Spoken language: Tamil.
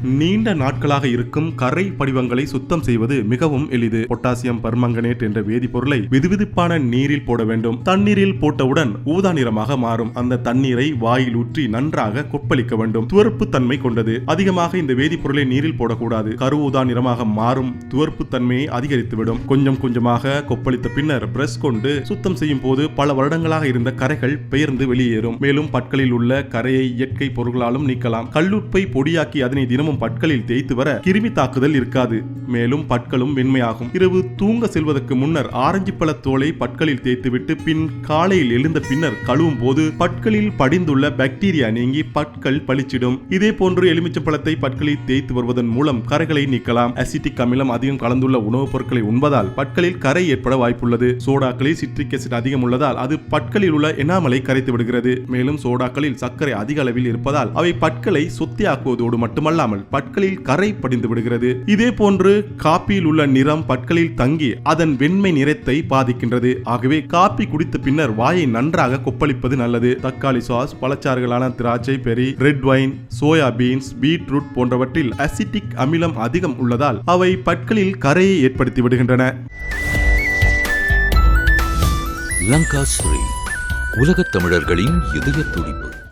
நீண்ட நாட்களாக இருக்கும் கரை படிவங்களை சுத்தம் செய்வது மிகவும் எளிது. பொட்டாசியம் பெர்மங்கனேட் என்ற வேதிப்பொருளை வெதுவெதுப்பான நீரில் போட வேண்டும். தண்ணீரில் போட்டவுடன் ஊதா நிறமாக மாறும். அந்த தண்ணீரை வாயில் ஊற்றி நன்றாக கொப்பளிக்க வேண்டும். துவர்ப்பு தன்மை கொண்டது. அதிகமாக இந்த வேதிப்பொருளை நீரில் போடக்கூடாது. கரு ஊதா நிறமாக மாறும். துவர்ப்பு தன்மையை அதிகரித்துவிடும். கொஞ்சம் கொஞ்சமாக கொப்பளித்த பின்னர் பிரஷ் கொண்டு சுத்தம் செய்யும் போது பல வருடங்களாக இருந்த கரைகள் பெயர்ந்து வெளியேறும். மேலும் பற்களில் உள்ள கரையை இயற்கை பொருட்களாலும் நீக்கலாம். கல்லுப்பை பொடியாக்கி அதனை தினமும் பற்களில் தேய்த்து வர கிருமி தாக்குதல் இருக்காது. மேலும் பற்களும் மென்மையாகும். இரவு தூங்க செல்வதற்கு முன்னர் ஆரஞ்சு பழ தோலை பற்களில் தேய்த்துவிட்டு பின் காலையில் எழுந்த பின்னர் கழுவும் போது பற்களில் படிந்துள்ள பாக்டீரியா நீங்கி பற்கள் பளிச்சிடும். இதே போன்று எலுமிச்சம் பழத்தை பற்களில் தேய்த்து வருவதன் மூலம் கரைகளை நீக்கலாம். அசிட்டிக் அமிலம் அதிகம் கலந்துள்ள உணவுப் பொருட்களை உண்பதால் பற்களில் கரை ஏற்பட வாய்ப்புள்ளது. சோடாக்களில் சிட்ரிக் அசிட் அதிகம் உள்ளதால் அது பற்களில் உள்ள எனாமலை கரைத்து விடுகிறது. மேலும் சோடாக்களில் சர்க்கரை அதிக அளவில் இருப்பதால் அவை பற்களை சொத்தியாக்குவதோடு மட்டுமல்லாமல் பற்களில் கரை படிந்து விடுகிறது. இதே போன்று காப்பியில் உள்ள நிறம் பற்களில் தங்கி அதன் வெண்மை நிறத்தை பாதிக்கின்றது. ஆகவே காப்பி குடித்த பின்னர் வாயை நன்றாக கொப்பளிப்பது நல்லது. தக்காளி சாஸ், பழச்சாறுகளான திராட்சை, berry, red wine, soya beans, beetroot போன்றவற்றில் அசிட்டிக் அமிலம் அதிகம் உள்ளதால் அவை பற்களில் கரையை ஏற்படுத்தி விடுகின்றன. லங்காஸ்ரீ, உலகத் தமிழர்களின் இதய துடிப்பு.